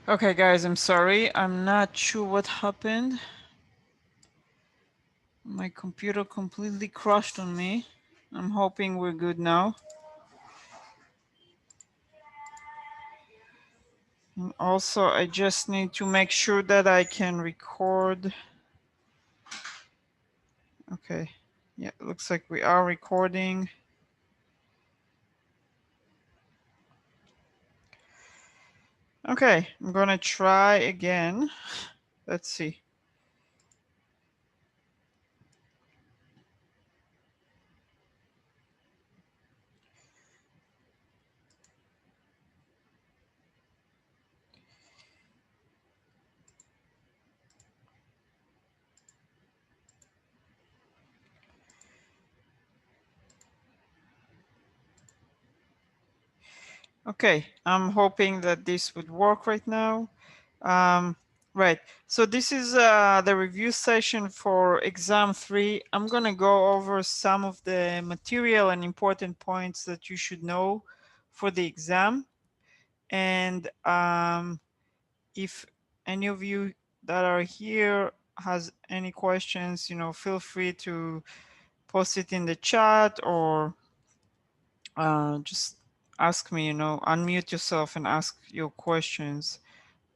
Okay, guys, I'm sorry. I'm not sure what happened. My computer completely crashed on me. I'm hoping we're good now. And also, I just need to make sure that I can record. Okay. Yeah, it looks like we are recording. Okay, I'm gonna try again. Let's see. Okay, I'm hoping that this would work right now. Right, so this is the review session for exam 3. I'm gonna go over some of the material and important points that you should know for the exam. And if any of you that are here has any questions, feel free to post it in the chat or just ask me, unmute yourself and ask your questions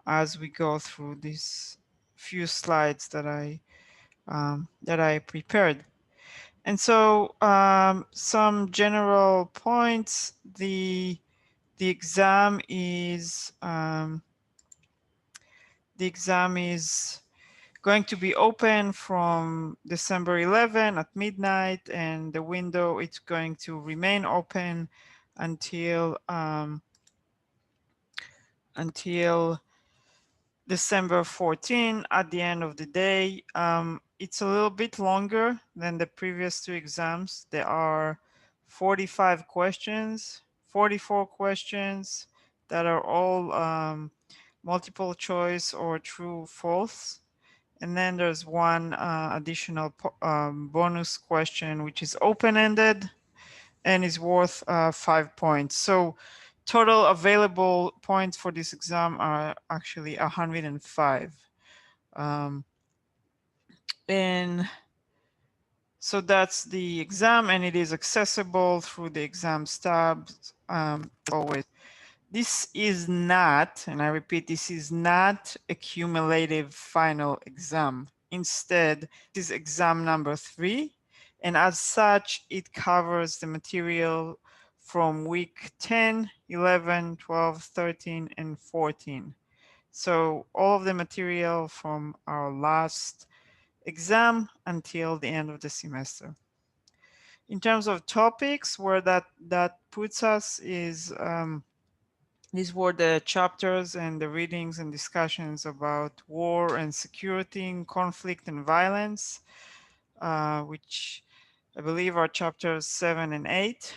as we go through these few slides that I prepared. And so some general points. The exam is going to be open from December 11 at midnight, and the window it's going to remain open until December 14 at the end of the day. It's a little bit longer than the previous two exams. There are 45 questions, 44 questions that are all multiple choice or true false. And then there's one additional bonus question, which is open-ended and is worth 5 points. So total available points for this exam are actually 105. And so that's the exam, and it is accessible through the exams tab. Always. This is not, and I repeat, this is not a cumulative final exam. Instead, this is exam number 3. And as such, it covers the material from week 10, 11, 12, 13, and 14. So all of the material from our last exam until the end of the semester. In terms of topics, where that puts us is these were the chapters and the readings and discussions about war and security, conflict and violence, which I believe are chapters 7 and 8.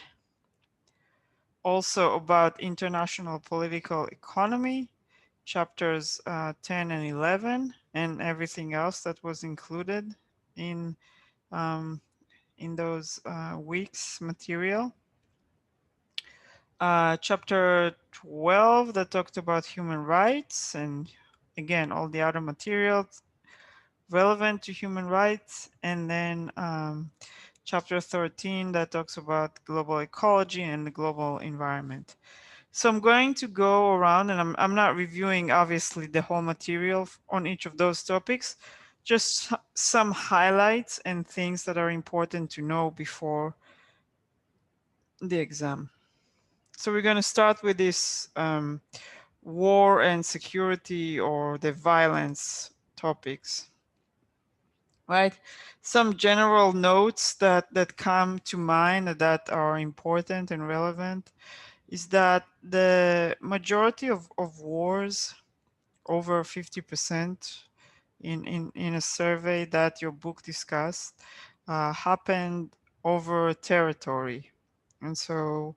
Also about international political economy, chapters 10 and 11, and everything else that was included in those weeks material. Chapter 12 that talked about human rights, and again all the other materials relevant to human rights. And then chapter 13 that talks about global ecology and the global environment. So I'm going to go around, and I'm not reviewing obviously the whole material on each of those topics, just some highlights and things that are important to know before the exam. So we're going to start with this war and security, or the violence topics. Right? Some general notes that come to mind that are important and relevant is that the majority of wars, over 50%, in a survey that your book discussed, happened over territory. And so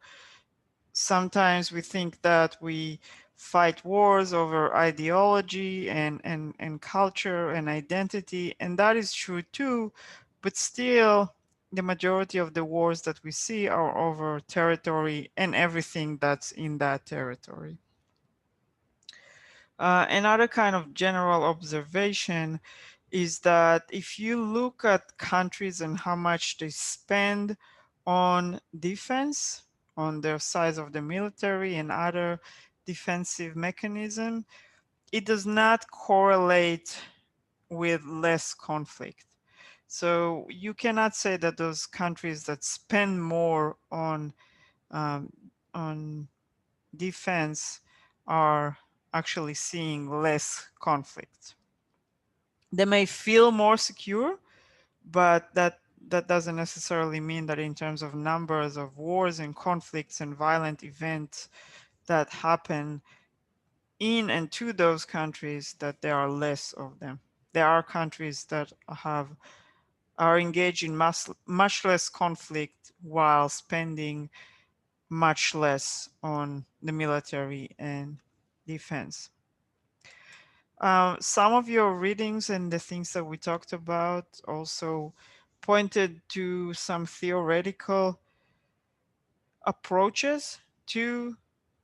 sometimes we think that we fight wars over ideology and culture and identity, and that is true too, but still the majority of the wars that we see are over territory and everything that's in that territory. Another kind of general observation is that if you look at countries and how much they spend on defense, on their size of the military and other defensive mechanism, it does not correlate with less conflict. So you cannot say that those countries that spend more um, on defense are actually seeing less conflict. They may feel more secure, but that doesn't necessarily mean that in terms of numbers of wars and conflicts and violent events that happen in and to those countries, that there are less of them. There are countries that are engaged in much less conflict while spending much less on the military and defense. Some of your readings and the things that we talked about also pointed to some theoretical approaches to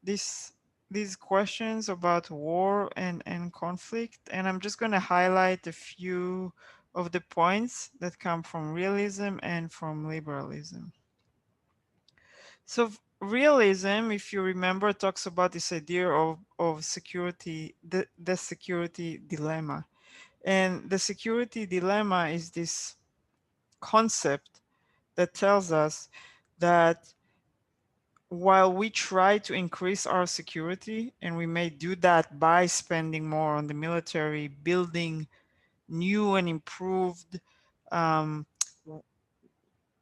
this these questions about war and conflict. And I'm just going to highlight a few of the points that come from realism and from liberalism. So realism, if you remember, talks about this idea of security, the security dilemma. And the security dilemma is this concept that tells us that while we try to increase our security, and we may do that by spending more on the military, building new and improved um,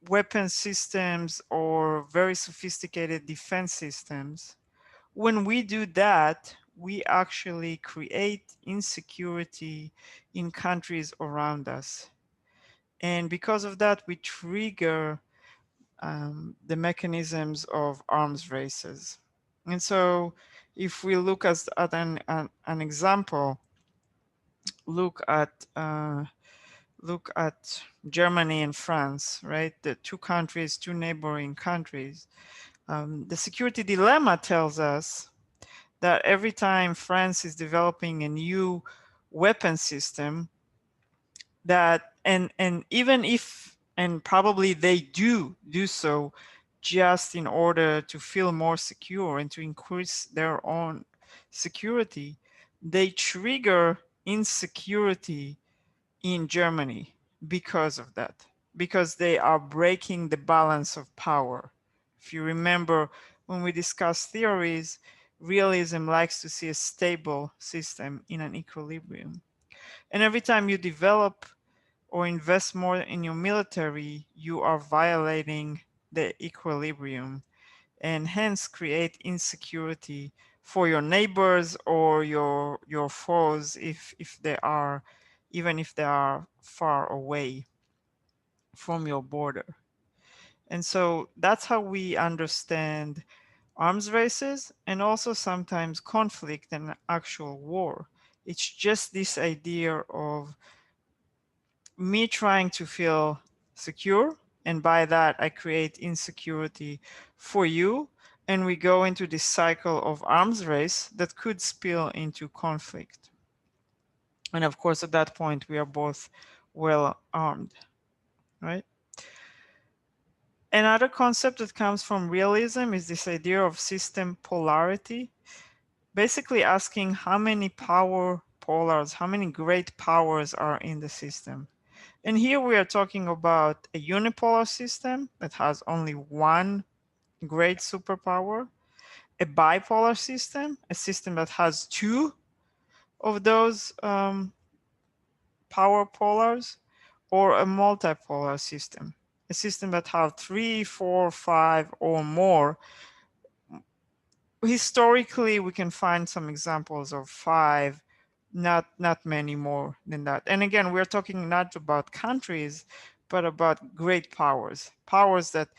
weapon systems or very sophisticated defense systems, when we do that, we actually create insecurity in countries around us. And because of that, we trigger the mechanisms of arms races. And so if we look at an example, look at uh, look at Germany and France, right? The two countries, two neighboring countries. The security dilemma tells us that every time France is developing a new weapon system, that and even if and probably they do so just in order to feel more secure and to increase their own security, they trigger insecurity in Germany because of that, because they are breaking the balance of power. If you remember, when we discuss theories, realism likes to see a stable system in an equilibrium. And every time you develop or invest more in your military, you are violating the equilibrium and hence create insecurity for your neighbors or your foes if they are, even if they are far away from your border. And so that's how we understand arms races and also sometimes conflict and actual war. It's just this idea of me trying to feel secure, and by that I create insecurity for you, and we go into this cycle of arms race that could spill into conflict. And of course at that point we are both well armed, right? Another concept that comes from realism is this idea of system polarity, basically asking how many power polars, how many great powers are in the system. And here we are talking about a unipolar system that has only one great superpower, a bipolar system, a system that has two of those power polars, or a multipolar system, a system that has three, four, five, or more. Historically, we can find some examples of five, not many more than that. And again, we're talking not about countries, but about great powers, powers that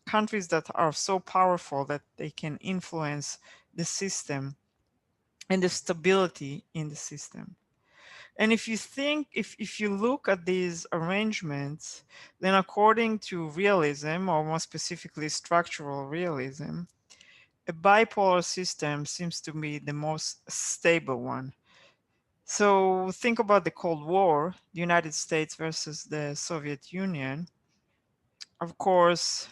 countries that are so powerful that they can influence the system and the stability in the system. And if you think, if you look at these arrangements, then according to realism, or more specifically structural realism, a bipolar system seems to be the most stable one. So think about the Cold War, the United States versus the Soviet Union. Of course,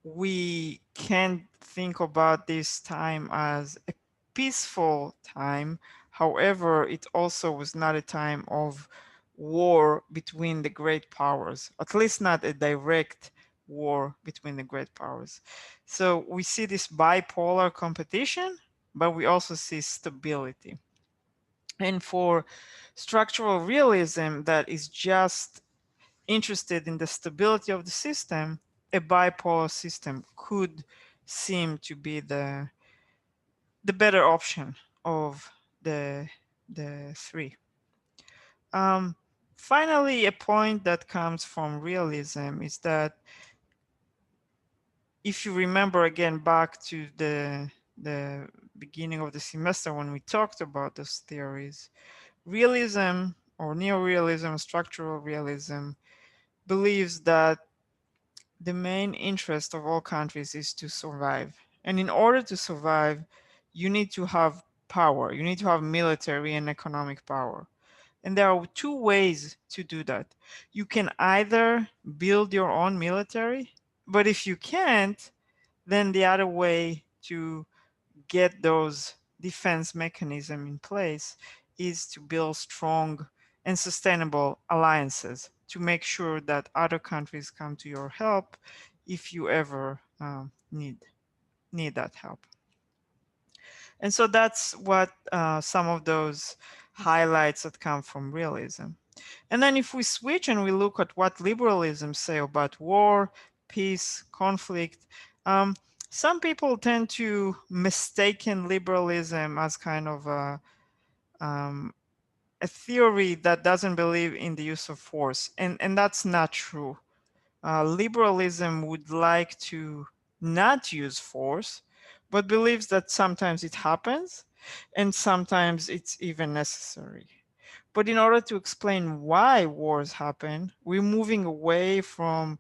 we can think about this time as a peaceful time. However, it also was not a time of war between the great powers, at least not a direct war between the great powers. So we see this bipolar competition, but we also see stability. And for structural realism that is just interested in the stability of the system, a bipolar system could seem to be the better option of the the three. Um, Finally, a point that comes from realism is that if you remember again back to the beginning of the semester when we talked about those theories, realism or neorealism, structural realism believes that the main interest of all countries is to survive. And in order to survive, you need to have power. You need to have military and economic power. And there are two ways to do that. You can either build your own military, but if you can't, then the other way to get those defense mechanism in place is to build strong and sustainable alliances to make sure that other countries come to your help if you ever need that help. And so that's what some of those highlights that come from realism. And then if we switch and we look at what liberalism say about war, peace, conflict, um, some people tend to mistaken liberalism as kind of a theory that doesn't believe in the use of force. And that's not true. Liberalism would like to not use force, but believes that sometimes it happens and sometimes it's even necessary. But in order to explain why wars happen, we're moving away from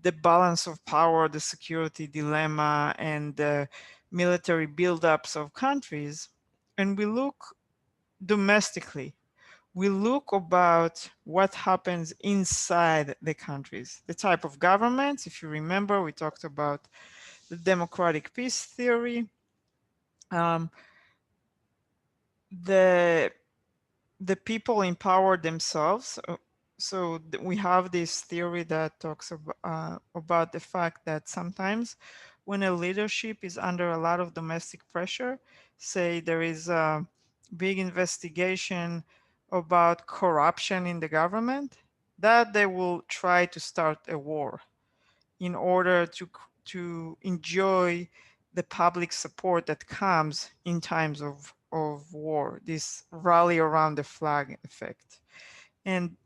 the balance of power, the security dilemma, and the military buildups of countries, and we look domestically. We look about what happens inside the countries, the type of governments. If you remember, we talked about the democratic peace theory, um, the the people empower themselves. So we have this theory that talks about the fact that sometimes when a leadership is under a lot of domestic pressure, say there is a big investigation about corruption in the government, that they will try to start a war in order to enjoy the public support that comes in times of war, this rally around the flag effect. And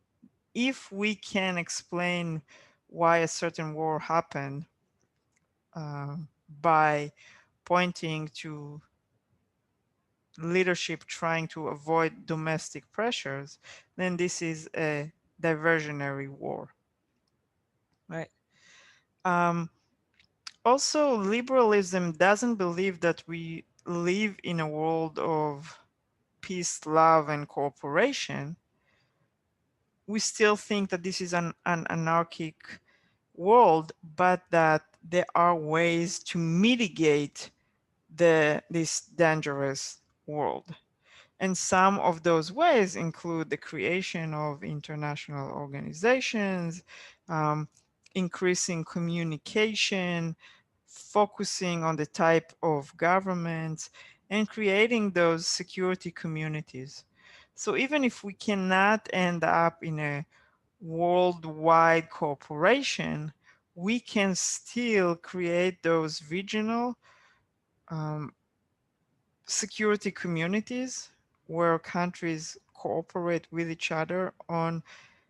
if we can explain why a certain war happened uh, by pointing to leadership trying to avoid domestic pressures, then this is a diversionary war, right? Um, Also, liberalism doesn't believe that we live in a world of peace, love, and cooperation. We still think that this is an anarchic world, but that there are ways to mitigate this dangerous world. And some of those ways include the creation of international organizations, um, increasing communication, focusing on the type of governments, and creating those security communities. So even if we cannot end up in a worldwide cooperation, we can still create those regional um, security communities where countries cooperate with each other on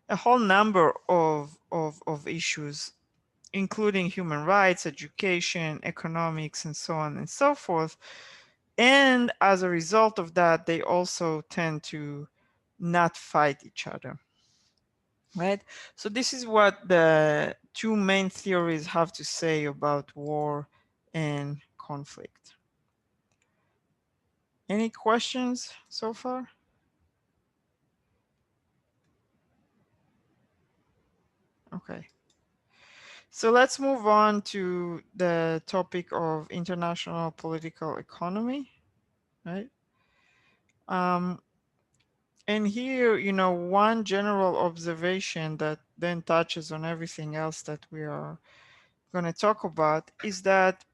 a whole number of issues, including human rights, education, economics, and so on and so forth. And as a result of that, they also tend to not fight each other, right? So this is what the two main theories have to say about war and conflict. Any questions so far? Okay. So let's move on to the topic of international political economy, right? Um, and here, one general observation that then touches on everything else that we are going to talk about is that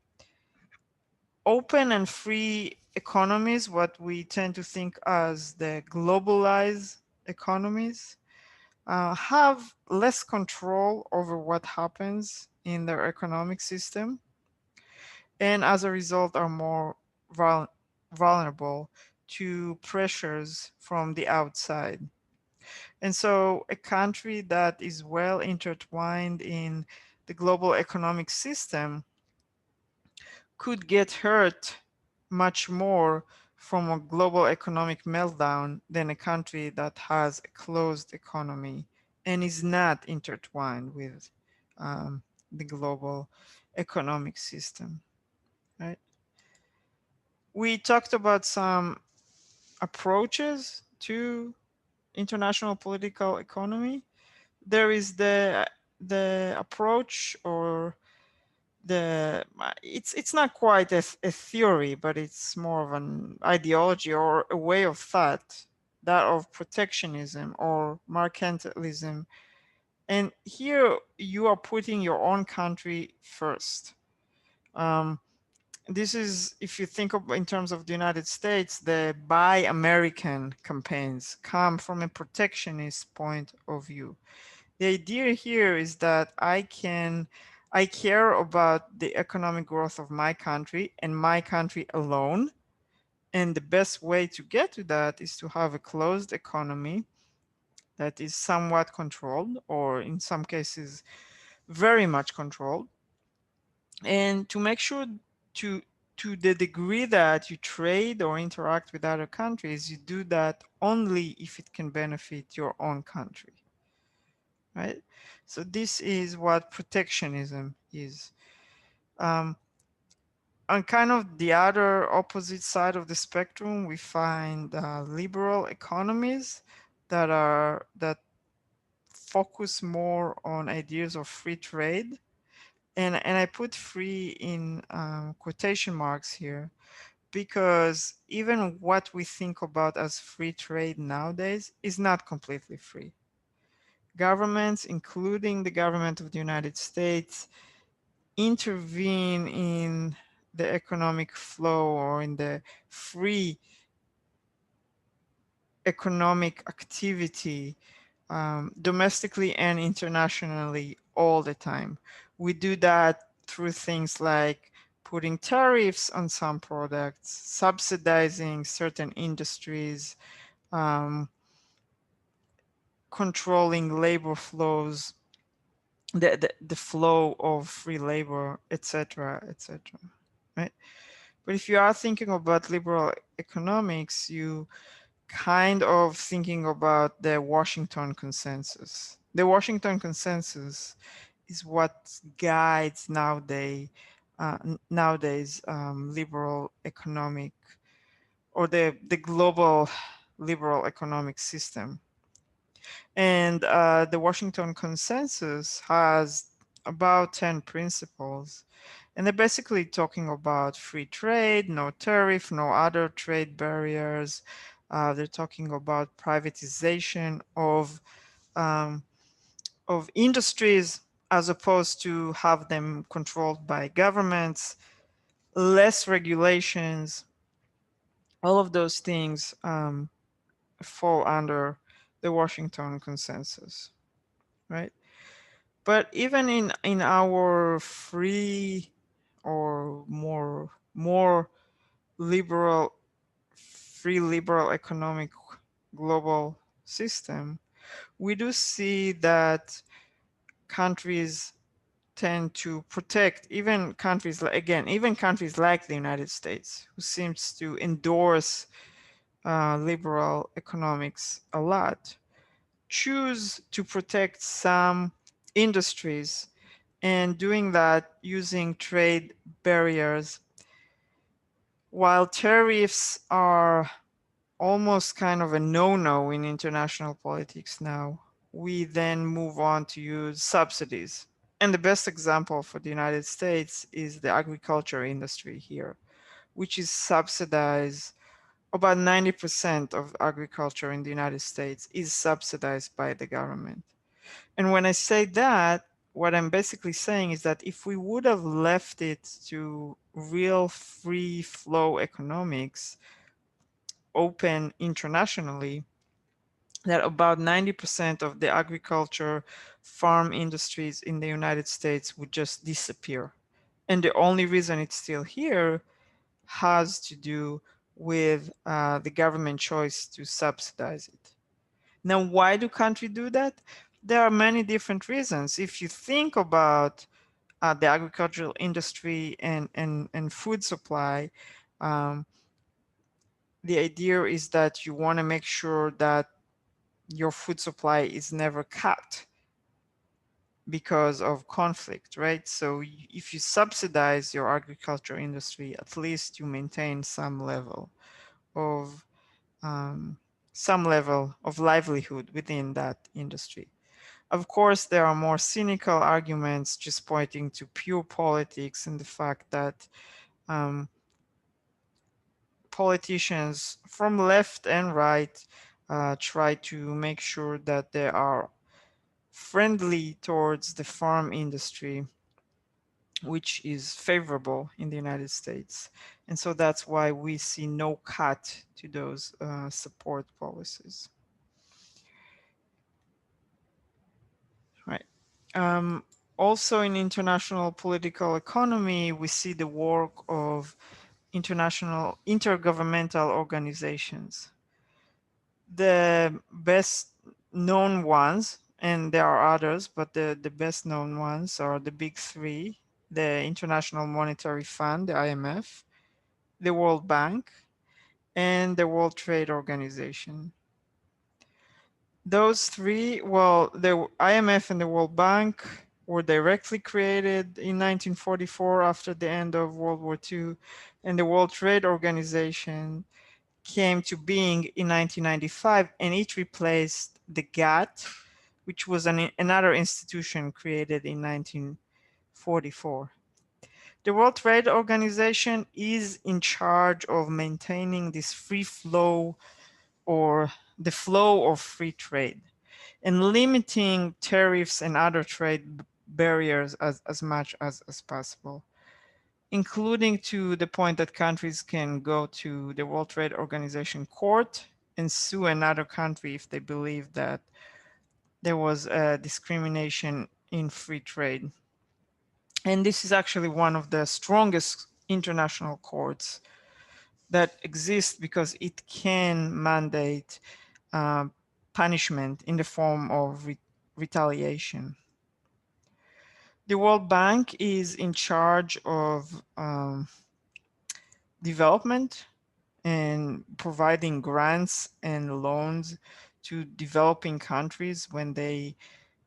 open and free economies, what we tend to think as the globalized economies, have less control over what happens in their economic system, and as a result are more vulnerable to pressures from the outside. And so a country that is well intertwined in the global economic system could get hurt much more from a global economic meltdown than a country that has a closed economy and is not intertwined with the global economic system, right? We talked about some approaches to international political economy. There is the approach, or it's not quite a theory, but it's more of an ideology or a way of thought, that of protectionism or mercantilism. And here you are putting your own country first. um, this is, if you think of in terms of the United States, the Buy American campaigns come from a protectionist point of view. The idea here is that I care about the economic growth of my country and my country alone. And the best way to get to that is to have a closed economy that is somewhat controlled, or in some cases, very much controlled. And to make sure to to the degree that you trade or interact with other countries, you do that only if it can benefit your own country, right? So this is what protectionism is. Um, on kind of the other opposite side of the spectrum, we find liberal economies that focus more on ideas of free trade, and I put free in quotation marks here, because even what we think about as free trade nowadays is not completely free. Governments, including the government of the United States, intervene in the economic flow or in the free economic activity, domestically and internationally, all the time. We do that through things like putting tariffs on some products, subsidizing certain industries, um, controlling labor flows, the flow of free labor, etc., etc. Right? But if you are thinking about liberal economics, you kind of thinking about the Washington consensus. The Washington consensus is what guides nowadays liberal economic, or the global liberal economic system. And the Washington consensus has about 10 principles. And they're basically talking about free trade, no tariff, no other trade barriers. They're talking about privatization um, of industries as opposed to have them controlled by governments, less regulations. All of those things fall under the Washington consensus, right? But even in our free, or more liberal, free liberal economic global system, we do see that countries tend to protect, even countries like, again, even countries like the United States, who seems to endorse liberal economics a lot, choose to protect some industries, and doing that using trade barriers While tariffs are almost kind of a no-no in international politics now, we then move on to use subsidies. And the best example for the United States is the agriculture industry here, which is subsidized. About 90% of agriculture in the United States is subsidized by the government. And when I say that, what I'm basically saying is that if we would have left it to real free flow economics, open internationally, that about 90% of the agriculture farm industries in the United States would just disappear. And the only reason it's still here has to do with the government choice to subsidize it. Now, why do countries do that? There are many different reasons. If you think about the agricultural industry and food supply, um, the idea is that you want to make sure that your food supply is never cut because of conflict, right? So if you subsidize your agriculture industry, at least you maintain of some level of livelihood within that industry. Of course, there are more cynical arguments just pointing to pure politics and the fact that um, politicians from left and right try to make sure that they are friendly towards the farm industry, which is favorable in the United States. And so that's why we see no cut to those support policies. Right. Also in international political economy, we see the work of international intergovernmental organizations. The best known ones, and there are others, but the best known ones are the big three: the International Monetary Fund, the IMF, the World Bank, and the World Trade Organization. Those three, well, the IMF and the World Bank were directly created in 1944 after the end of World War II, and the World Trade Organization came to being in 1995, and it replaced the GATT, which was another institution created in 1944. The World Trade Organization is in charge of maintaining this free flow, or the flow of free trade, and limiting tariffs and other trade barriers as much as possible, including to the point that countries can go to the World Trade Organization court and sue another country if they believe that there was a discrimination in free trade. And this is actually one of the strongest international courts that exist because it can mandate uh, punishment in the form of retaliation. The World Bank is in charge of development and providing grants and loans to developing countries when they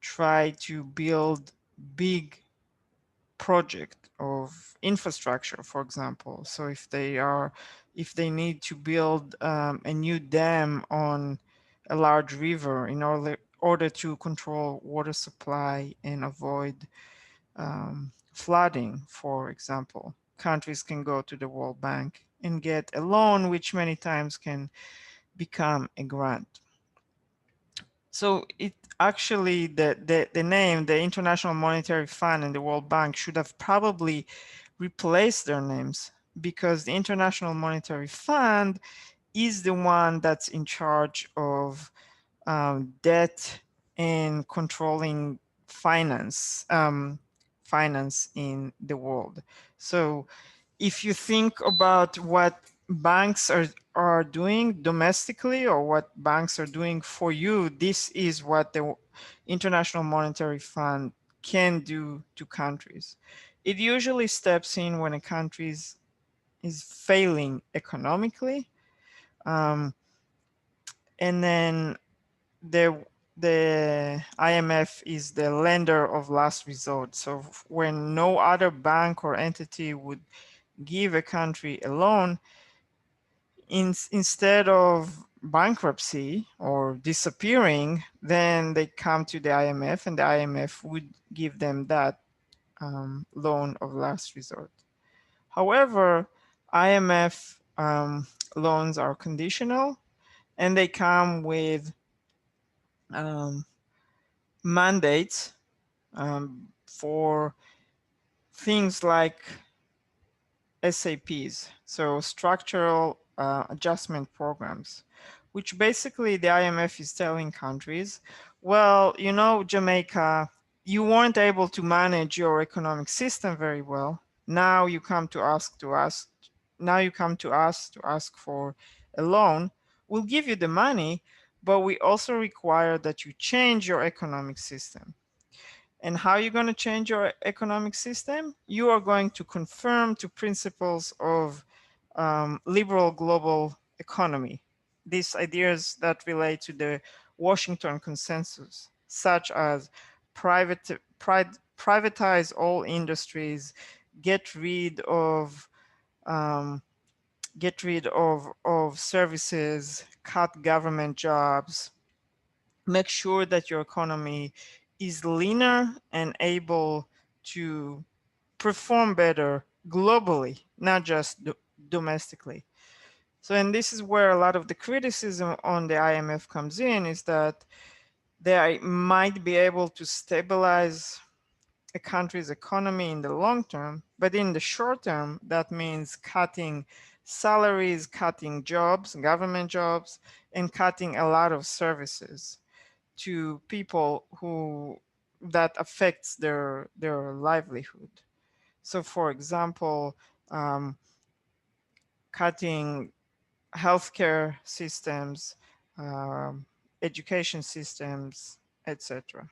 try to build big project of infrastructure, for example. So if they need to build a new dam on a large river in order to control water supply and avoid flooding, for example, countries can go to the World Bank and get a loan, which many times can become a grant. So it actually, the name, the International Monetary Fund and the World Bank should have probably replaced their names, because the International Monetary Fund is the one that's in charge of debt and controlling finance in the world. So if you think about what banks are doing domestically, or what banks are doing for you, this is what the International Monetary Fund can do to countries. It usually steps in when a country is failing economically, um, and then the the IMF is the lender of last resort. So when no other bank or entity would give a country a loan, instead of bankruptcy or disappearing, then they come to the IMF, and the IMF would give them that loan of last resort. However, IMF loans are conditional, and they come with um, mandates for things like SAPs, so structural adjustment programs, which basically the IMF is telling countries, well, you know, Jamaica, you weren't able to manage your economic system very well. Now you come to us. Now you come to us to ask for a loan. We'll give you the money, but we also require that you change your economic system. And how are you going to change your economic system? You are going to conform to principles of liberal global economy. These ideas that relate to the Washington Consensus, such as privatize all industries, get rid of um, services, cut government jobs, make sure that your economy is leaner and able to perform better globally, not just domestically. So, and this is where a lot of the criticism on the IMF comes in, is that they might be able to stabilize a country's economy in the long term, but in the short term, that means cutting salaries, cutting jobs, government jobs, and cutting a lot of services to people who that affects their livelihood. So, for example, cutting healthcare systems, um, education systems, etc.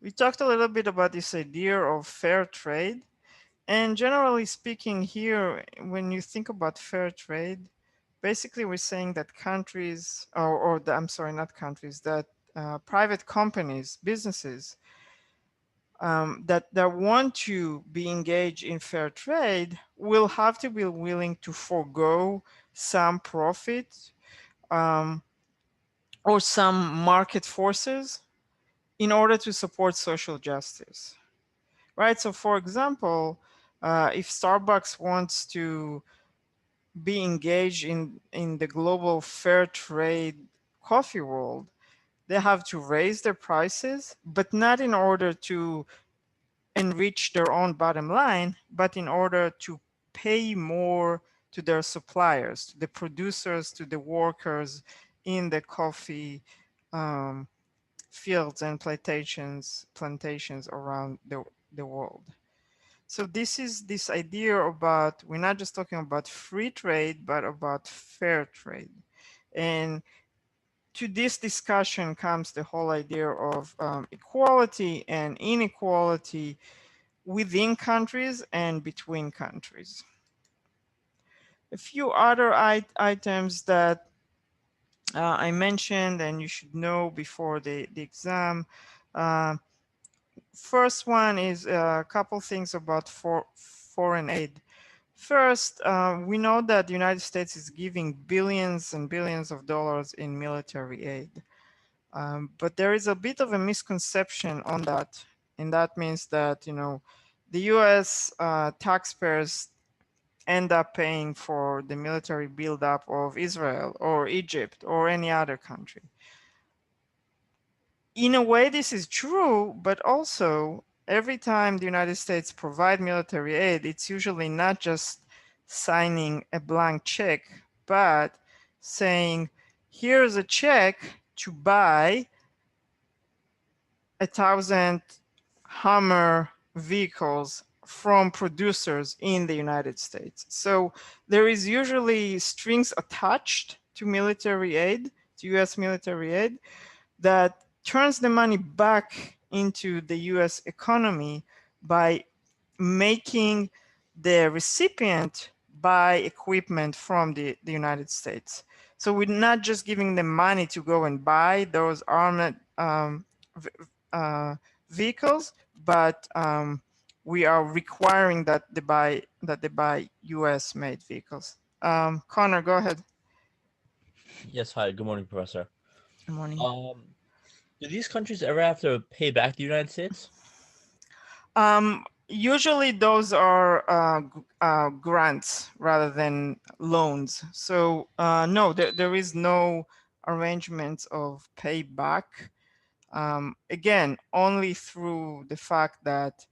We talked a little bit about this idea of fair trade. And generally speaking, here, when you think about fair trade, basically we're saying that countries, I'm sorry, not countries, that private companies, businesses that want to be engaged in fair trade will have to be willing to forego some profit um, or some market forces in order to support social justice, right? So, for example, if Starbucks wants to be engaged in the global fair trade coffee world, they have to raise their prices, but not in order to enrich their own bottom line, but in order to pay more to their suppliers, to the producers, to the workers in the coffee um, fields and plantations around the world. So this is this idea about, we're not just talking about free trade, but about fair trade. And to this discussion comes the whole idea of equality and inequality within countries and between countries. A few other items that I mentioned and you should know before the exam. Uh, First one is a couple things about foreign aid. First, we know that the United States is giving billions and billions of dollars in military aid. But there is a bit of a misconception on that. And that means that, you know, the US taxpayers end up paying for the military buildup of Israel or Egypt or any other country. In a way, this is true, but also every time the United States provide military aid, it's usually not just signing a blank check, but saying, here's a check to buy 1,000 Hummer vehicles from producers in the United States. So there is usually strings attached to military aid, to US military aid, that turns the money back into the US economy by making the recipient buy equipment from the United States. So we're not just giving them money to go and buy those armored vehicles, but we are requiring that they buy US made vehicles. Connor, go ahead. Yes, hi. Good morning, Professor. Good morning. Um, do these countries ever have to pay back the United States? Usually those are grants rather than loans. So no, there is no arrangement of payback. Again, only through the fact that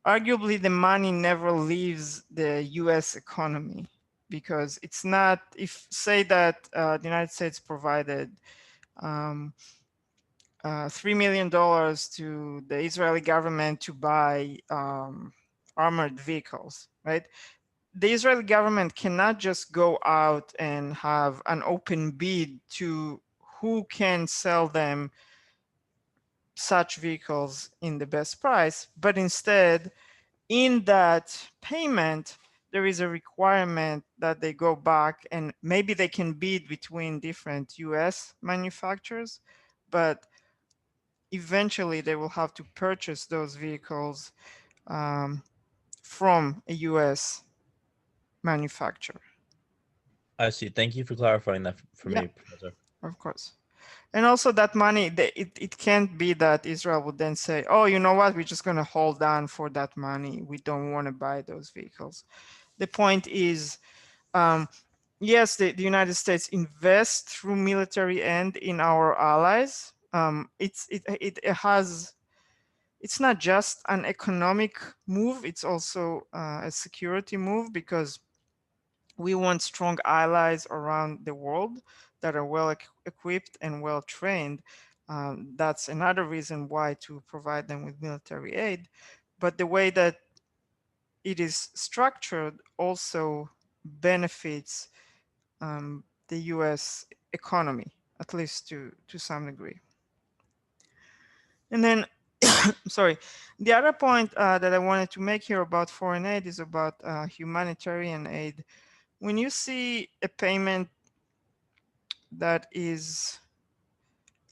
arguably the money never leaves the US economy, because it's not, if say that the United States provided um, $3 million to the Israeli government to buy armored vehicles, right? The Israeli government cannot just go out and have an open bid to who can sell them such vehicles in the best price, but instead, in that payment, there is a requirement that they go back and maybe they can bid between different US manufacturers, but eventually they will have to purchase those vehicles um, from a US manufacturer. I see. Thank you for clarifying that for Yeah, me, Professor. of course. And also that money, it can't be that Israel would then say, oh, you know what, we're just going to hold on for that money. We don't want to buy those vehicles. The point is, yes, the United States invests through military and in our allies. It has, it's not just an economic move, it's also a security move, because we want strong allies around the world that are well equipped and well trained. That's another reason why to provide them with military aid. But the way that it is structured also benefits the US economy, at least to some degree. And then, sorry, the other point that I wanted to make here about foreign aid is about humanitarian aid. When you see a payment that is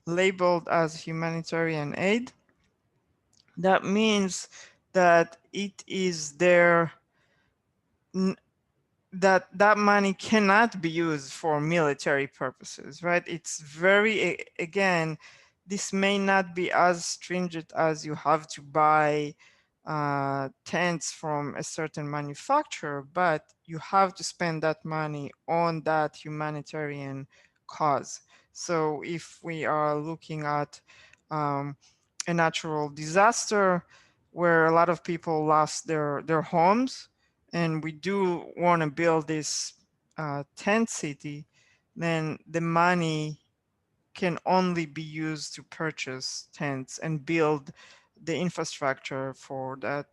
labeled as humanitarian aid, that means that it is there, that money cannot be used for military purposes, right? It's very, again, this may not be as stringent as you have to buy tents from a certain manufacturer, but you have to spend that money on that humanitarian cause. So if we are looking at a natural disaster where a lot of people lost their homes, and we do want to build this tent city, then the money can only be used to purchase tents and build the infrastructure for that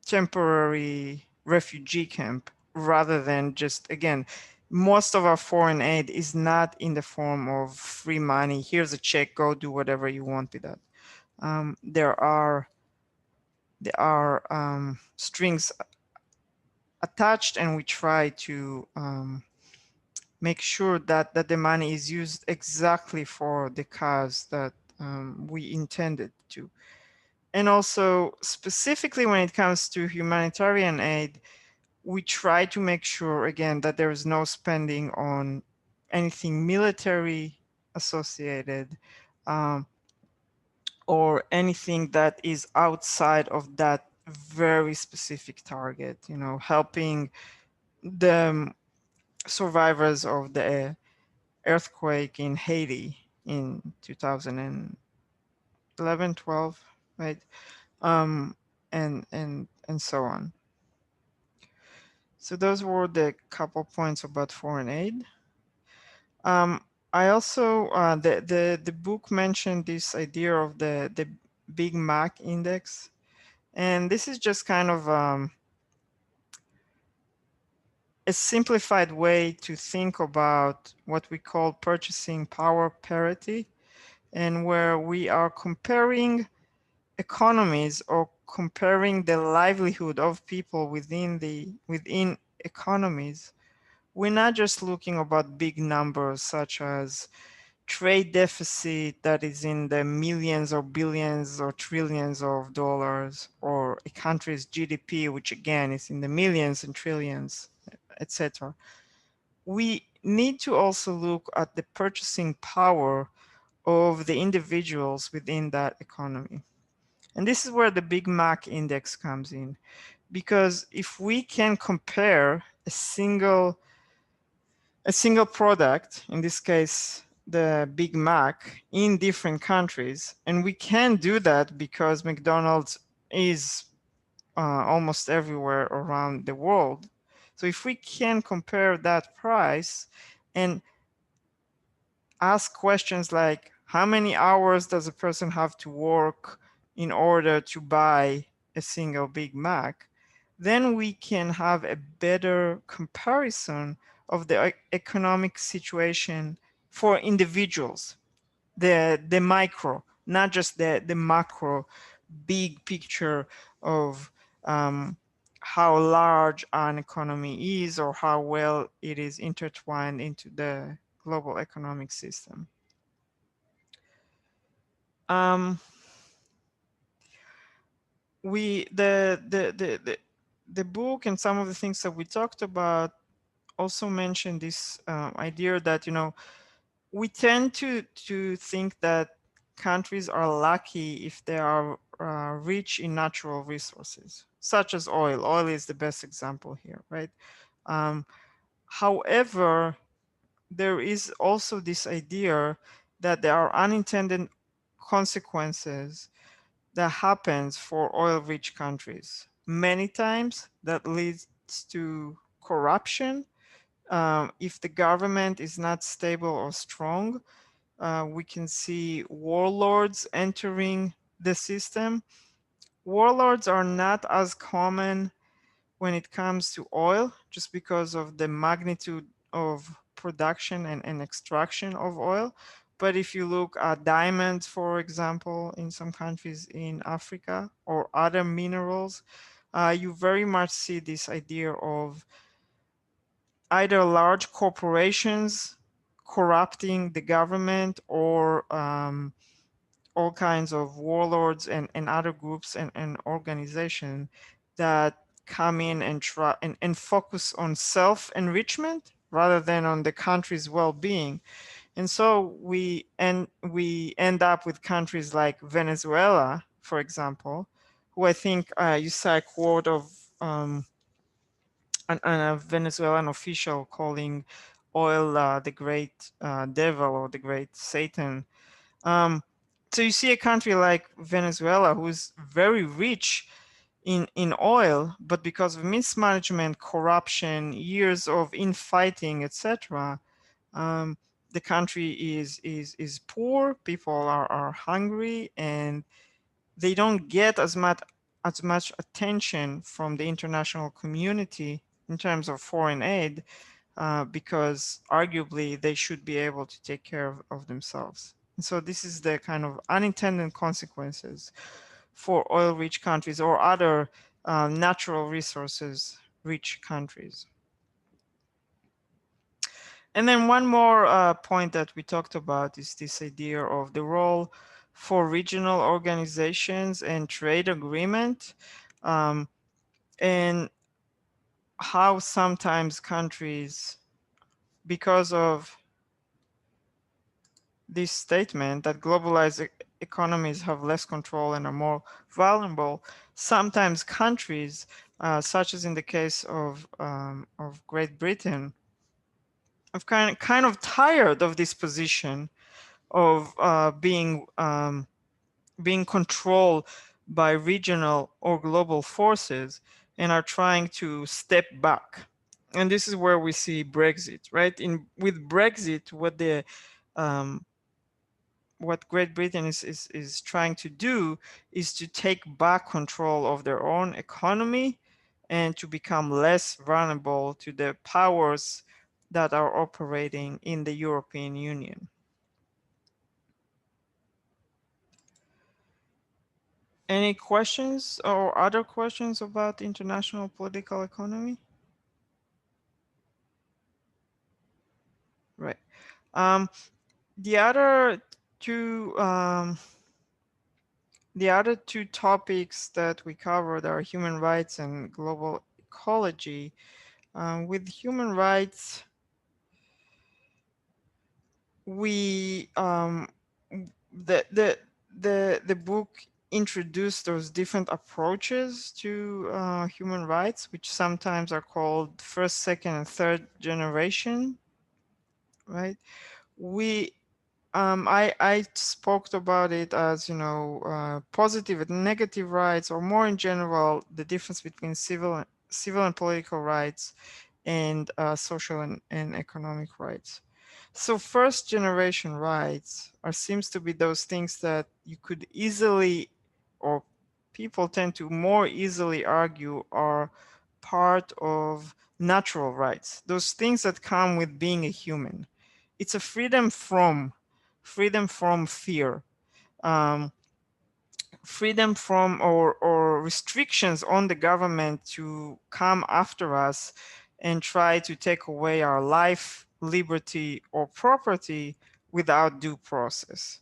temporary refugee camp, rather than just, again, most of our foreign aid is not in the form of free money. Here's a check, go do whatever you want with that. There are strings attached, and we try to make sure that the money is used exactly for the cause that we intended to. And also, specifically when it comes to humanitarian aid, we try to make sure, again, that there is no spending on anything military associated, um, or anything that is outside of that very specific target, helping the survivors of the earthquake in Haiti in 2011, 12, right? And so on. So those were the couple points about foreign aid. I also the book mentioned this idea of the Big Mac index, and this is just kind of a simplified way to think about what we call purchasing power parity, and where we are comparing economies, or comparing the livelihood of people within economies. We're not just looking about big numbers such as trade deficit that is in the millions or billions or trillions of dollars, or a country's GDP, which again is in the millions and trillions, etc. We need to also look at the purchasing power of the individuals within that economy. And this is where the Big Mac index comes in, because if we can compare a single product, in this case, the Big Mac, in different countries. And we can do that because McDonald's is almost everywhere around the world. So if we can compare that price and ask questions like, how many hours does a person have to work in order to buy a single Big Mac, then we can have a better comparison of the economic situation for individuals, the micro, not just the macro, big picture of how large an economy is or how well it is intertwined into the global economic system. Um, we the book and some of the things that we talked about also mentioned this idea that, you know, we tend to think that countries are lucky if they are rich in natural resources, such as oil. Oil is the best example here, right? Um, However, there is also this idea that there are unintended consequences that happens for oil-rich countries. Many times that leads to corruption. If the government is not stable or strong, we can see warlords entering the system. Warlords are not as common when it comes to oil, just because of the magnitude of production and extraction of oil. But if you look at diamonds, for example, in some countries in Africa, or other minerals, you very much see this idea of either large corporations corrupting the government, or all kinds of warlords and other groups and organizations that come in and try and focus on self-enrichment rather than on the country's well-being. And so we end up with countries like Venezuela, for example, who I think you saw a quote of a Venezuelan official calling oil the great devil or the great Satan. So you see a country like Venezuela, who's very rich in oil, but because of mismanagement, corruption, years of infighting, etc., the country is poor. People are hungry, and they don't get as much attention from the international community in terms of foreign aid, because arguably they should be able to take care of themselves. And so this is the kind of unintended consequences for oil-rich countries or other natural resources rich countries. And then one more point that we talked about is this idea of the role for regional organizations and trade agreement, and how sometimes countries, because of this statement that globalized economies have less control and are more vulnerable, sometimes countries, such as in the case of Great Britain, have kind of tired of this position of being controlled by regional or global forces, and are trying to step back. And this is where we see Brexit, right? With Brexit, um, what Great Britain is trying to do is to take back control of their own economy and to become less vulnerable to the powers that are operating in the European Union. Any questions or other questions about international political economy? Right. Um, The other two the other two topics that we covered are human rights and global ecology. With human rights, we the the book introduced those different approaches to human rights, which sometimes are called first, second, and third generation, right? We I spoke about it as, positive and negative rights, or more in general, the difference between civil and political rights and social and economic rights. So first generation rights are seems to be those things that you could easily, or people tend to more easily argue, are part of natural rights. Those things that come with being a human. It's a freedom from fear, um, freedom from or restrictions on the government to come after us and try to take away our life, liberty, or property without due process.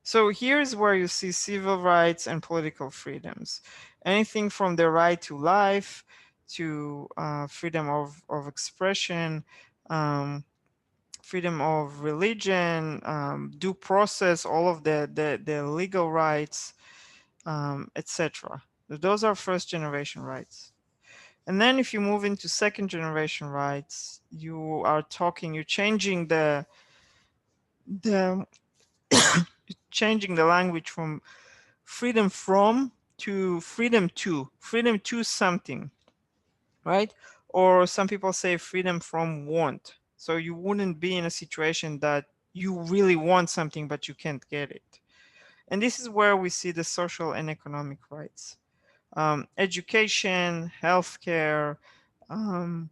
So here's where you see civil rights and political freedoms. Anything from the right to life to freedom of expression, um, freedom of religion, due process, all of the legal rights, etc. Those are first generation rights. And then if you move into second generation rights, you're the changing the language from freedom from to freedom to something, right? Or some people say freedom from want. So you wouldn't be in a situation that you really want something but you can't get it. And this is where we see the social and economic rights. Education, healthcare, um,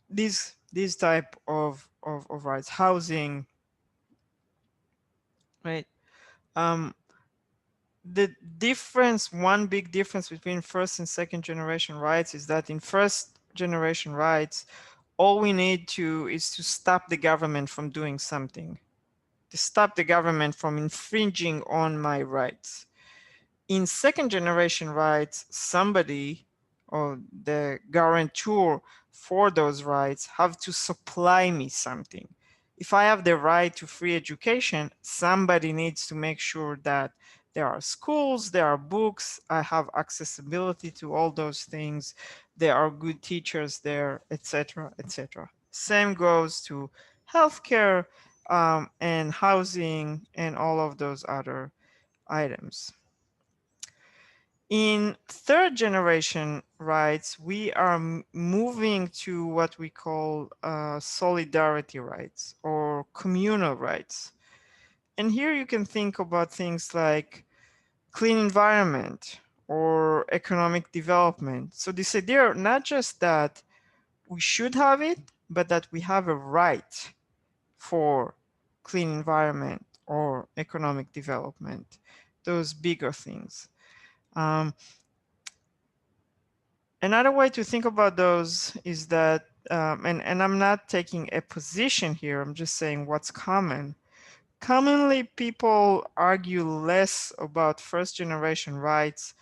these type of rights, housing, right? Um, the one big difference between first and second generation rights is that in first generation rights, all we need to is to stop the government from doing something, to stop the government from infringing on my rights. In second generation rights, somebody or the guarantor for those rights have to supply me something. If I have the right to free education, somebody needs to make sure that there are schools, there are books, I have accessibility to all those things, there are good teachers there, etc., etc. Same goes to healthcare, and housing and all of those other items. In third generation rights, we are moving to what we call solidarity rights or communal rights. And here you can think about things like clean environment or economic development. So this idea, not just that we should have it, but that we have a right for clean environment or economic development, those bigger things. Um, Another way to think about those is that, and I'm not taking a position here, I'm just saying what's common. Commonly, people argue less about first generation rights,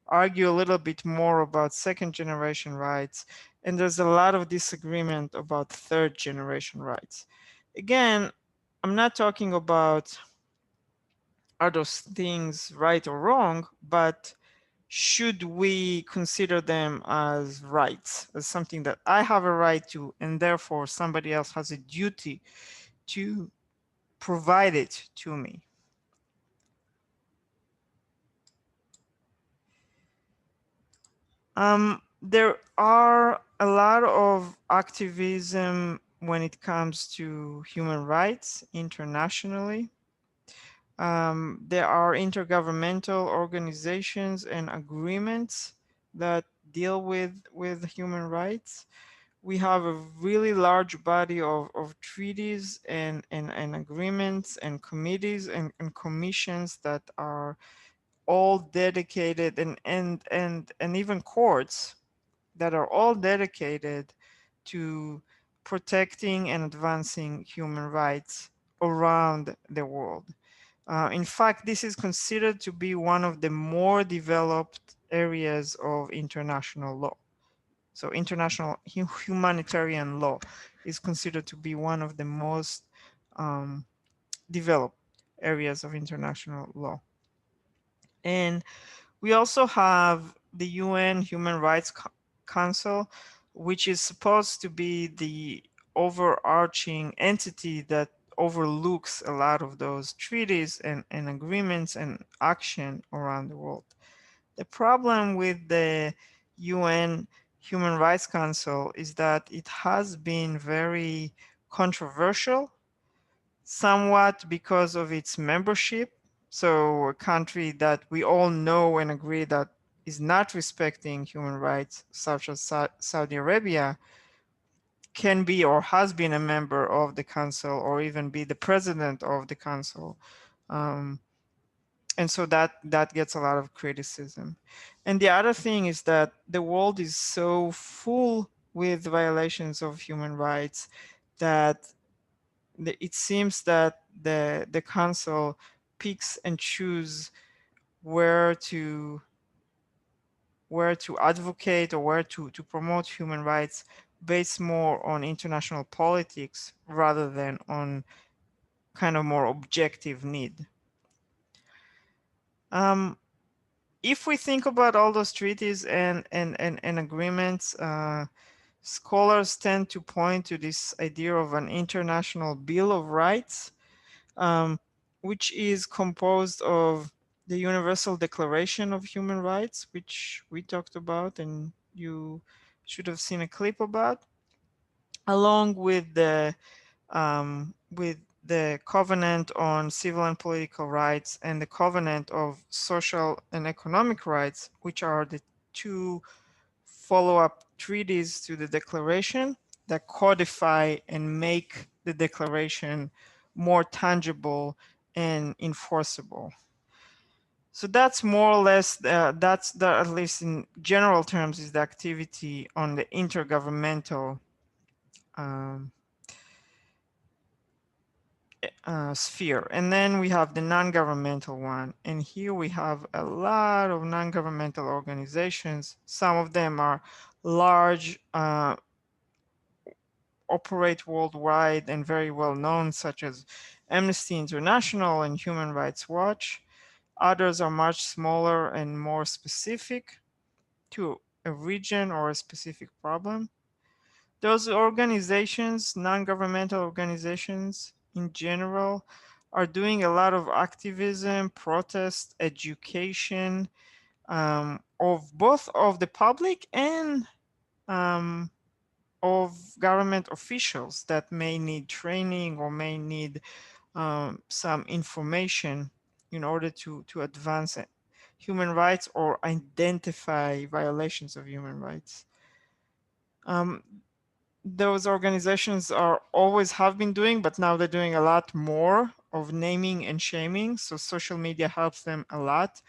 argue a little bit more about second generation rights, and there's a lot of disagreement about third generation rights. Again, I'm not talking about are those things right or wrong, but should we consider them as rights, as something that I have a right to, and therefore somebody else has a duty to provide it to me? There are a lot of activism when it comes to human rights internationally. There are intergovernmental organizations and agreements that deal with human rights. We have a really large body of treaties and agreements and committees and commissions that are all dedicated, and even courts that are all dedicated to protecting and advancing human rights around the world. In fact, this is considered to be one of the more developed areas of international law. So international humanitarian law is considered to be one of the most um, developed areas of international law. And we also have the UN Human Rights Council, which is supposed to be the overarching entity that overlooks a lot of those treaties and agreements and action around the world. The problem with the UN Human Rights Council is that it has been very controversial, somewhat because of its membership. So a country that we all know and agree that is not respecting human rights, such as Saudi Arabia, can be or has been a member of the council or even be the president of the council. Um, and so that gets a lot of criticism. And the other thing is that the world is so full with violations of human rights that it seems that the council picks and choose where to where to advocate or where to promote human rights based more on international politics rather than on kind of more objective need. Um, if we think about all those treaties and agreements, scholars tend to point to this idea of an international Bill of Rights, um, which is composed of the Universal Declaration of Human Rights, which we talked about and you should have seen a clip about, along with the Covenant on Civil and Political Rights and the Covenant of Social and Economic Rights, which are the two follow-up treaties to the Declaration that codify and make the Declaration more tangible and enforceable. So that's more or less, that's the, at least in general terms, is the activity on the intergovernmental um, sphere. And then we have the non-governmental one. And here we have a lot of non-governmental organizations. Some of them are large, operate worldwide and very well known, such as Amnesty International and Human Rights Watch. Others are much smaller and more specific to a region or a specific problem. Those organizations, non-governmental organizations in general, are doing a lot of activism, protest, education of both of the public and um, of government officials that may need training or may need some information in order to advance human rights or identify violations of human rights. Um, those organizations are always have been doing, but now they're doing a lot more of naming and shaming. So social media helps them a lot,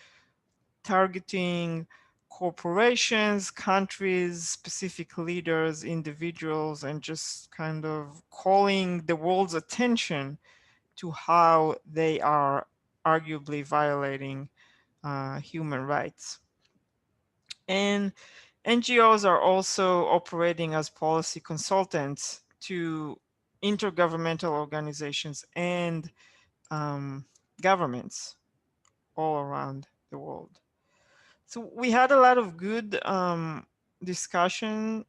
targeting corporations, countries, specific leaders, individuals, and just kind of calling the world's attention to how they are arguably violating human rights. And NGOs are also operating as policy consultants to intergovernmental organizations and governments all around the world. So we had a lot of good discussions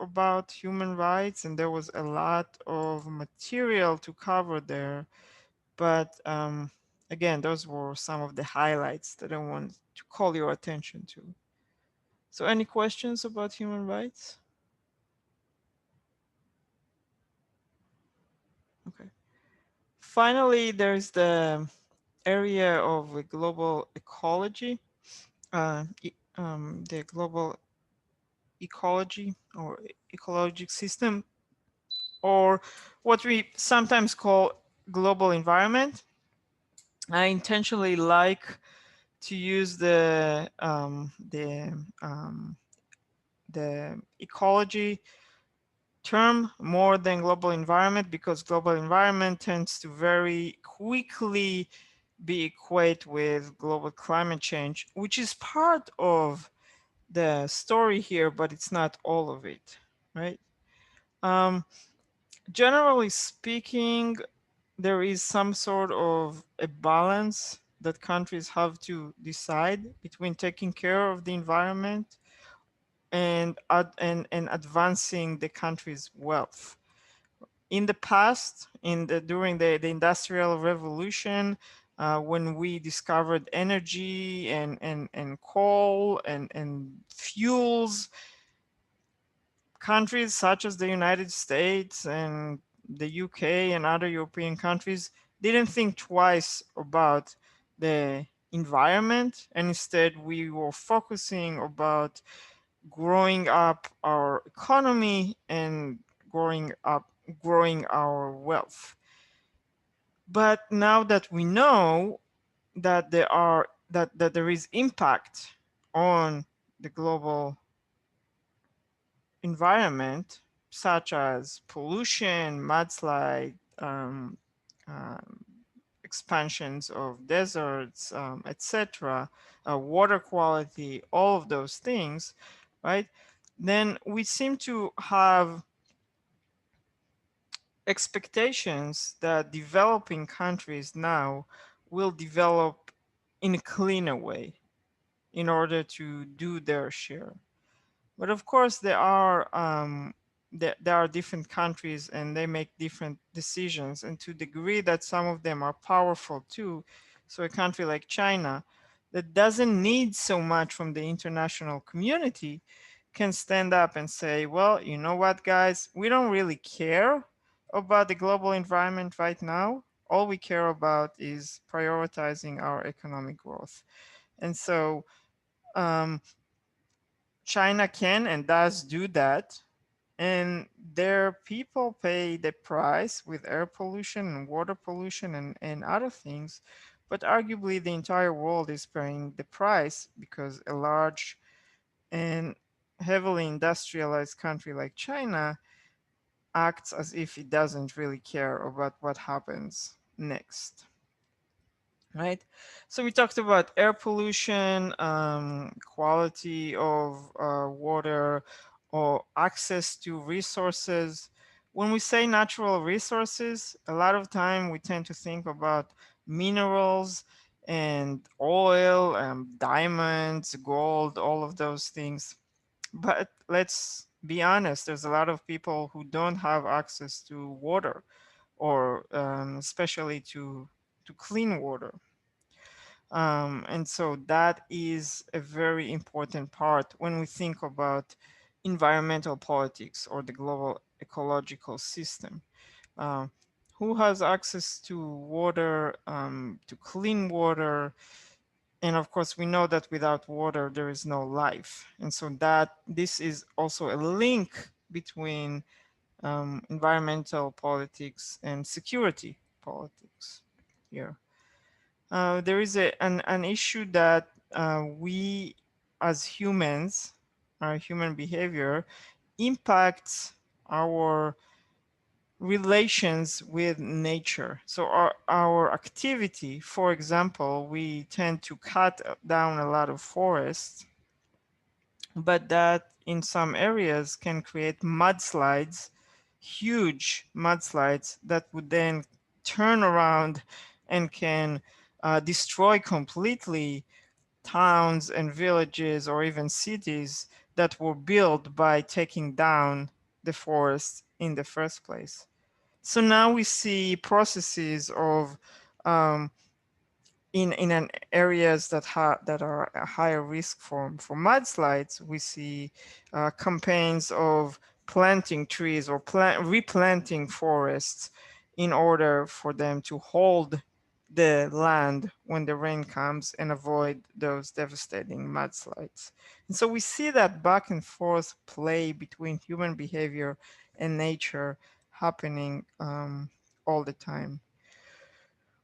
about human rights, and there was a lot of material to cover there. But again, those were some of the highlights that I want to call your attention to. So any questions about human rights? Okay. Finally, there's the area of global ecology, the global ecology or ecologic system, or what we sometimes call global environment. I intentionally like to use the ecology term more than global environment, because global environment tends to very quickly be equate with global climate change, which is part of the story here, but it's not all of it, right? Um, Generally speaking, there is some sort of a balance that countries have to decide between taking care of the environment and advancing the country's wealth. In the past, during the industrial revolution, when we discovered energy and coal and fuels, countries such as the United States and the UK and other European countries didn't think twice about the environment, and instead we were focusing about growing up our economy and growing our wealth. But now that we know that there is impact on the global environment, such as pollution, mudslide, um, expansions of deserts, etc., water quality, all of those things, right? Then we seem to have expectations that developing countries now will develop in a cleaner way in order to do their share. But of course, there are different countries and they make different decisions. And to the degree that some of them are powerful too, so a country like China that doesn't need so much from the international community can stand up and say, well, you know what, guys, we don't really care about the global environment right now. All we care about is prioritizing our economic growth. And so um, China can and does do that, and their people pay the price with air pollution and water pollution and other things. But arguably, the entire world is paying the price because a large and heavily industrialized country like China acts as if it doesn't really care about what happens next. Right? So we talked about air pollution, quality of water, or access to resources. When we say natural resources, a lot of time we tend to think about minerals and oil, diamonds, gold, all of those things. But let's be honest, there's a lot of people who don't have access to water, or especially to clean water. And so that is a very important part when we think about environmental politics or the global ecological system. Uh, who has access to water, to clean water? And of course, we know that without water, there is no life. And so that this is also a link between environmental politics and security politics here. There is an issue that we as humans, our human behavior, impacts our relations with nature. So our activity, for example, we tend to cut down a lot of forests, but that in some areas can create mudslides, huge mudslides that would then turn around and can destroy completely towns and villages or even cities that were built by taking down the forest in the first place. So now we see processes of um, in an areas that are a higher risk for mudslides. We see campaigns of planting trees or replanting forests in order for them to hold the land when the rain comes and avoid those devastating mudslides. And so we see that back and forth play between human behavior and nature happening all the time.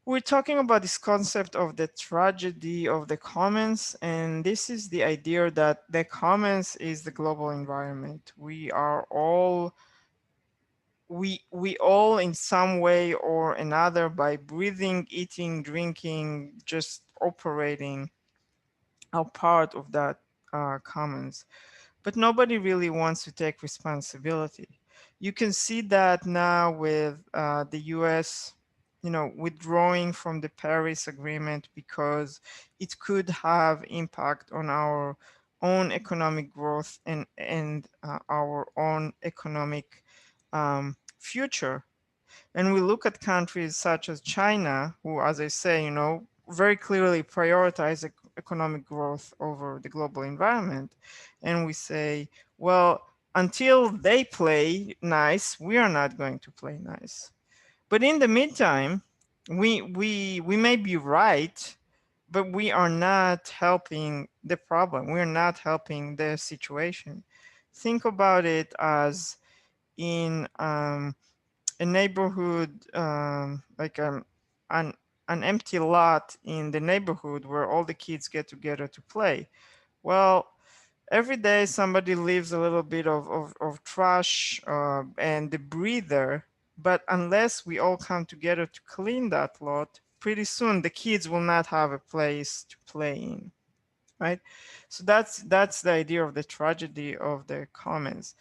We're talking about this concept of the tragedy of the commons, and this is the idea that the commons is the global environment. We are all we all in some way or another, by breathing, eating, drinking, just operating, are part of that commons. But nobody really wants to take responsibility. You can see that now with the US, withdrawing from the Paris Agreement because it could have impact on our own economic growth and our own economic future. And we look at countries such as China, who, as I say, very clearly prioritize economic growth over the global environment. And we say, well, until they play nice, we are not going to play nice. But in the meantime, we may be right, but we are not helping the problem. We are not helping the situation. Think about it as in a neighborhood, like an an empty lot in the neighborhood where all the kids get together to play. Well, every day somebody leaves a little bit of trash and debris there, but unless we all come together to clean that lot, pretty soon the kids will not have a place to play in, right? So that's the idea of the tragedy of the commons.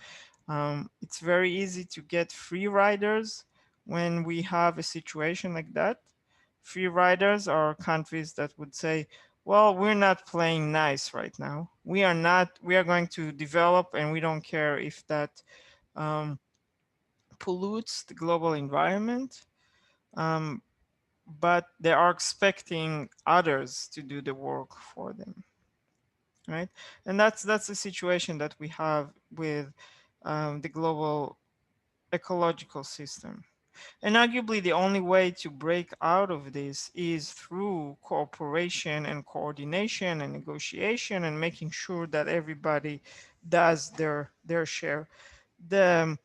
It's very easy to get free riders when we have a situation like that. Free riders are countries that would say, well, we're not playing nice right now. We are not, we are going to develop and we don't care if that um, pollutes the global environment. Um, but they are expecting others to do the work for them, right? And that's the situation that we have with the global ecological system. And arguably, the only way to break out of this is through cooperation and coordination and negotiation and making sure that everybody does their share. The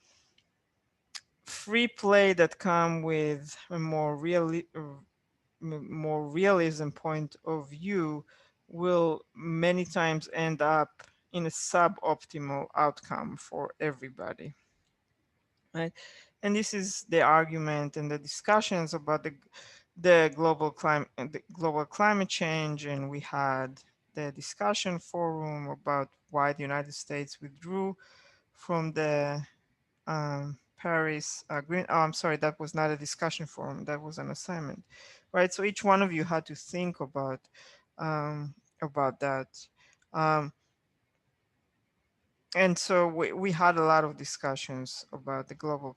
free play that come with a more realism point of view will many times end up in a suboptimal outcome for everybody, right? And this is the argument and the discussions about the global climate change. And we had the discussion forum about why the United States withdrew from the Paris Green. Oh, I'm sorry, that was not a discussion forum. That was an assignment, right? So each one of you had to think about that. Um, and so we had a lot of discussions about the global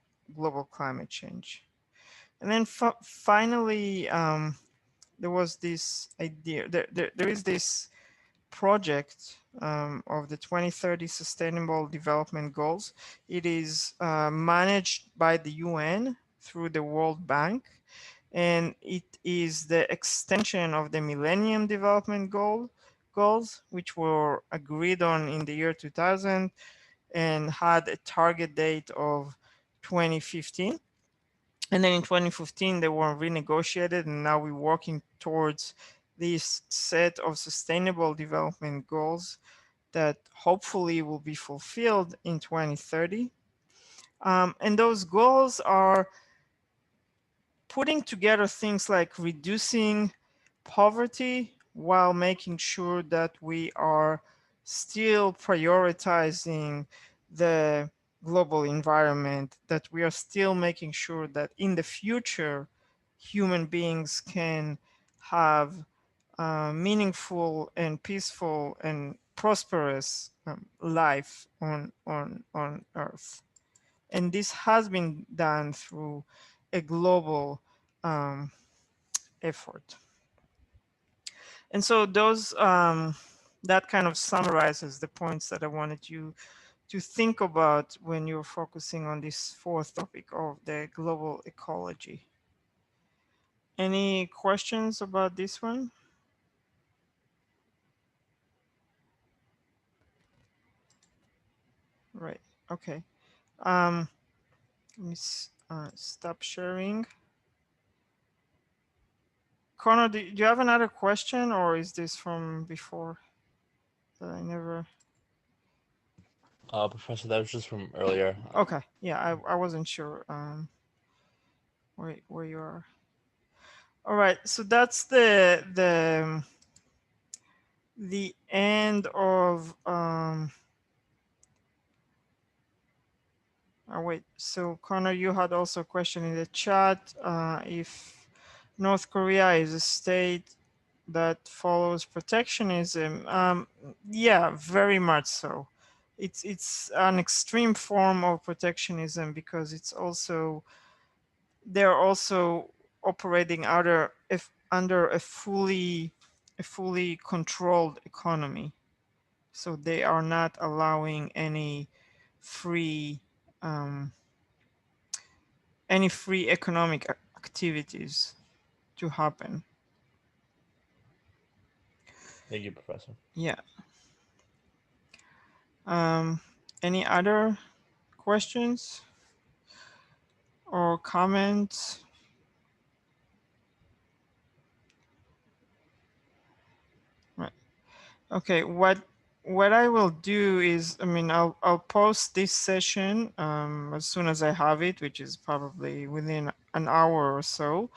climate change. And then finally, there was this idea, there is this project of the 2030 Sustainable Development Goals. It is managed by the UN through the World Bank, and it is the extension of the Millennium Development Goals, which were agreed on in the year 2000 and had a target date of 2015. And then in 2015, they were renegotiated, and now we're working towards this set of sustainable development goals that hopefully will be fulfilled in 2030. And those goals are putting together things like reducing poverty while making sure that we are still prioritizing the global environment, that we are still making sure that in the future, human beings can have meaningful and peaceful and prosperous life on Earth. And this has been done through a global um, effort. And so those that kind of summarizes the points that I wanted you to think about when you're focusing on this fourth topic of the global ecology. Any questions about this one? Right. Okay. Um, let me stop sharing. Connor, do you have another question, or is this from before that I never? Professor, that was just from earlier. Okay, yeah, I wasn't sure where you are. All right, so that's the end of oh wait, so Connor, you had also a question in the chat. If North Korea is a state that follows protectionism, yeah, very much so. It's an extreme form of protectionism because it's also they're also operating under a fully controlled economy. So they are not allowing free um, any free economic activities to happen. Thank you, Professor. Yeah. Um, any other questions or comments? Right. Okay. What I will do is, I mean, I'll post this session as soon as I have it, which is probably within an hour or so.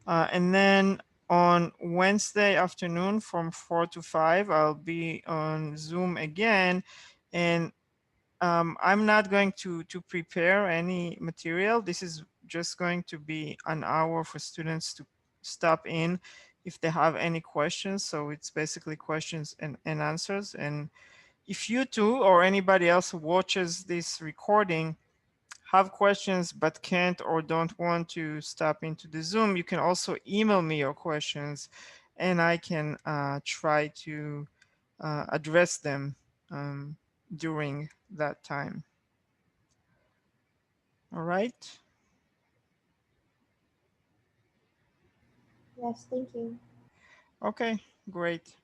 And then on Wednesday afternoon from 4 to 5, I'll be on Zoom again. And I'm not going to prepare any material. This is just going to be an hour for students to stop in if they have any questions. So it's basically questions and answers. And if you too or anybody else who watches this recording have questions but can't or don't want to stop into the Zoom, you can also email me your questions and I can try to address them during that time. All right. Yes, thank you. Okay, great.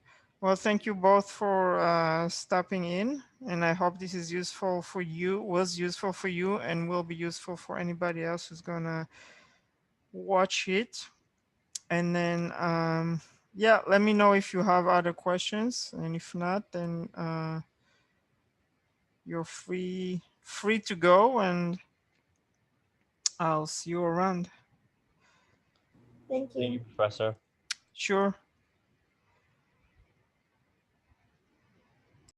Well, thank you both for stopping in, and I hope this is useful for you, was useful for you, and will be useful for anybody else who's gonna watch it. And then, yeah, let me know if you have other questions, and if not, then you're free to go, and I'll see you around. Thank Thank you. you, Professor. Sure.